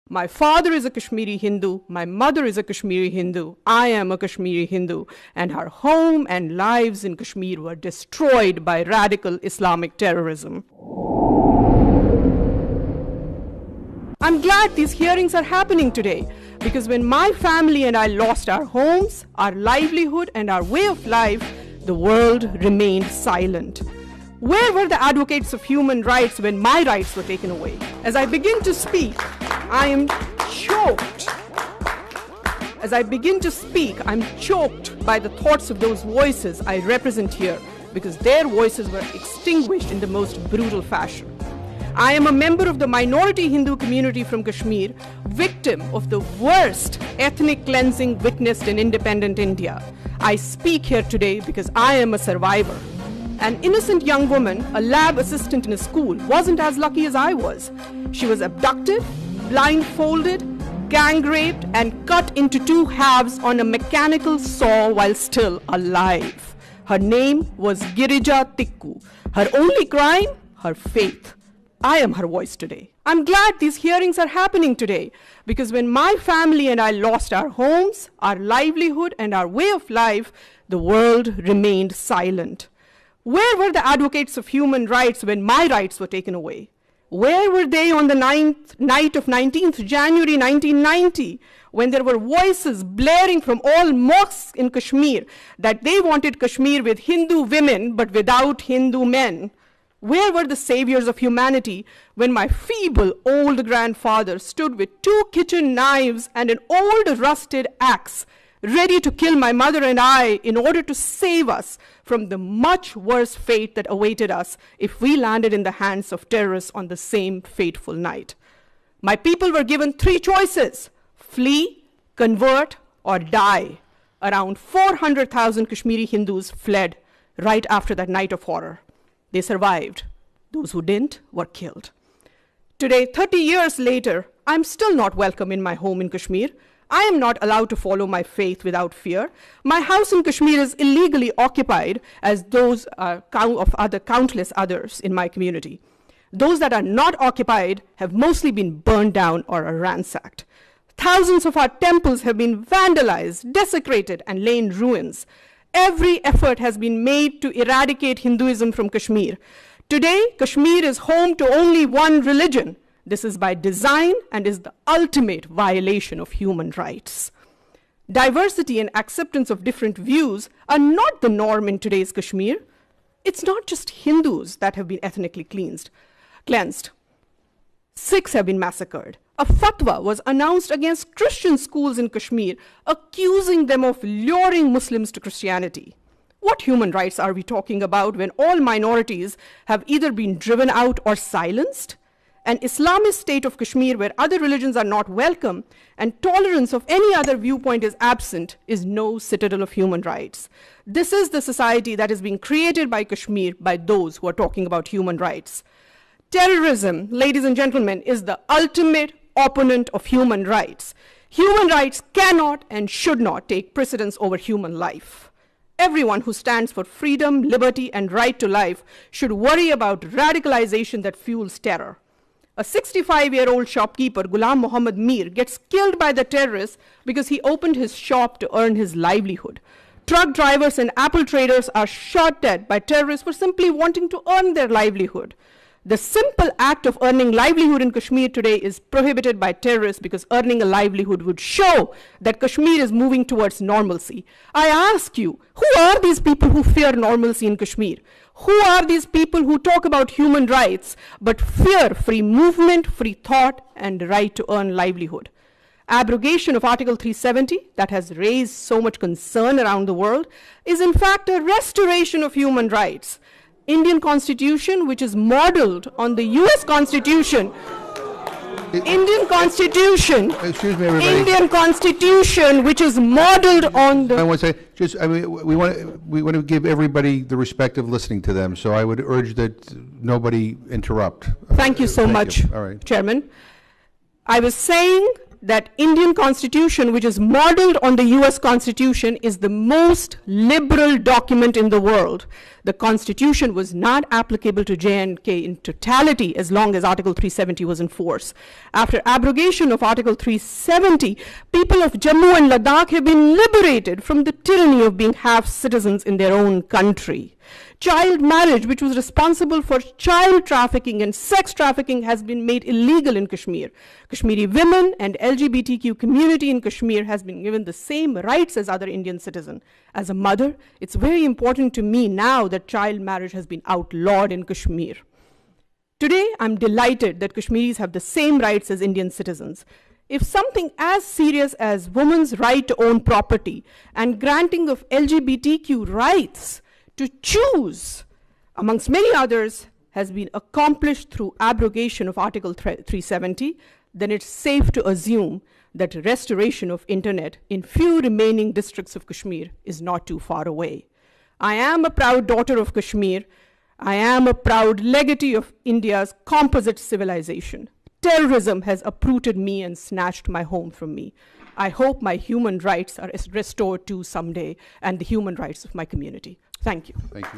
My father is a Kashmiri Hindu, my mother is a Kashmiri Hindu, I am a Kashmiri Hindu, and our home and lives in Kashmir were destroyed by radical Islamic terrorism. I'm glad these hearings are happening today, because when my family and I lost our homes, our livelihood, and our way of life, the world remained silent. Where were the advocates of human rights when my rights were taken away? As I begin to speak, I am choked. As I begin to speak, I'm choked by the thoughts of those voices I represent here, because their voices were extinguished in the most brutal fashion. I am a member of the minority Hindu community from Kashmir, victim of the worst ethnic cleansing witnessed in independent India. I speak here today because I am a survivor. An innocent young woman, a lab assistant in a school, wasn't as lucky as I was. She was abducted, blindfolded, gang raped, and cut into two halves on a mechanical saw while still alive. Her name was Girija Tikku. Her only crime, her faith. I am her voice today. I'm glad these hearings are happening today, because when my family and I lost our homes, our livelihood, and our way of life, the world remained silent. Where were the advocates of human rights when my rights were taken away? Where were they on the night of 19th January 1990, when there were voices blaring from all mosques in Kashmir that they wanted Kashmir with Hindu women but without Hindu men? Where were the saviors of humanity when my feeble old grandfather stood with two kitchen knives and an old rusted axe, ready to kill my mother and I in order to save us from the much worse fate that awaited us if we landed in the hands of terrorists on the same fateful night? My people were given three choices: flee, convert, or die. Around 400,000 Kashmiri Hindus fled right after that night of horror. They survived. Those who didn't were killed. Today, 30 years later, I'm still not welcome in my home in Kashmir. I am not allowed to follow my faith without fear. My house in Kashmir is illegally occupied, as those of countless others in my community. Those that are not occupied have mostly been burned down or are ransacked. Thousands of our temples have been vandalized, desecrated, and lay in ruins. Every effort has been made to eradicate Hinduism from Kashmir. Today, Kashmir is home to only one religion. This is by design and is the ultimate violation of human rights. Diversity and acceptance of different views are not the norm in today's Kashmir. It's not just Hindus that have been ethnically cleansed. Sikhs have been massacred. A fatwa was announced against Christian schools in Kashmir, accusing them of luring Muslims to Christianity. What human rights are we talking about when all minorities have either been driven out or silenced? An Islamist state of Kashmir where other religions are not welcome and tolerance of any other viewpoint is absent is no citadel of human rights. This is the society that is being created by Kashmir by those who are talking about human rights. Terrorism, ladies and gentlemen, is the ultimate opponent of human rights. Human rights cannot and should not take precedence over human life. Everyone who stands for freedom, liberty, and right to life should worry about radicalization that fuels terror. A 65-year-old shopkeeper, Ghulam Muhammad Mir, gets killed by the terrorists because he opened his shop to earn his livelihood. Truck drivers and apple traders are shot dead by terrorists for simply wanting to earn their livelihood. The simple act of earning livelihood in Kashmir today is prohibited by terrorists because earning a livelihood would show that Kashmir is moving towards normalcy. I ask you, who are these people who fear normalcy in Kashmir? Who are these people who talk about human rights but fear free movement, free thought, and the right to earn livelihood? Abrogation of Article 370 that has raised so much concern around the world is in fact a restoration of human rights. Indian Constitution, which is modeled on the US Constitution. Indian Constitution. Excuse me, everybody. Indian Constitution, which is modeled on the. I want to say, we want to give everybody the respect of listening to them. So I would urge that nobody interrupt. Thank you so much, All right. Chairman. I was saying that Indian Constitution, which is modeled on the US Constitution, is the most liberal document in the world. The Constitution was not applicable to J&K in totality as long as Article 370 was in force. After abrogation of Article 370, people of Jammu and Ladakh have been liberated from the tyranny of being half citizens in their own country. Child marriage, which was responsible for child trafficking and sex trafficking, has been made illegal in Kashmir. Kashmiri women and LGBTQ community in Kashmir has been given the same rights as other Indian citizens. As a mother, it's very important to me now that child marriage has been outlawed in Kashmir. Today, I'm delighted that Kashmiris have the same rights as Indian citizens. If something as serious as women's right to own property and granting of LGBTQ rights to choose, amongst many others, has been accomplished through abrogation of Article 370, then it's safe to assume that restoration of internet in few remaining districts of Kashmir is not too far away. I am a proud daughter of Kashmir. I am a proud legatee of India's composite civilization. Terrorism has uprooted me and snatched my home from me. I hope my human rights are restored too someday, and the human rights of my community. Thank you. Thank you.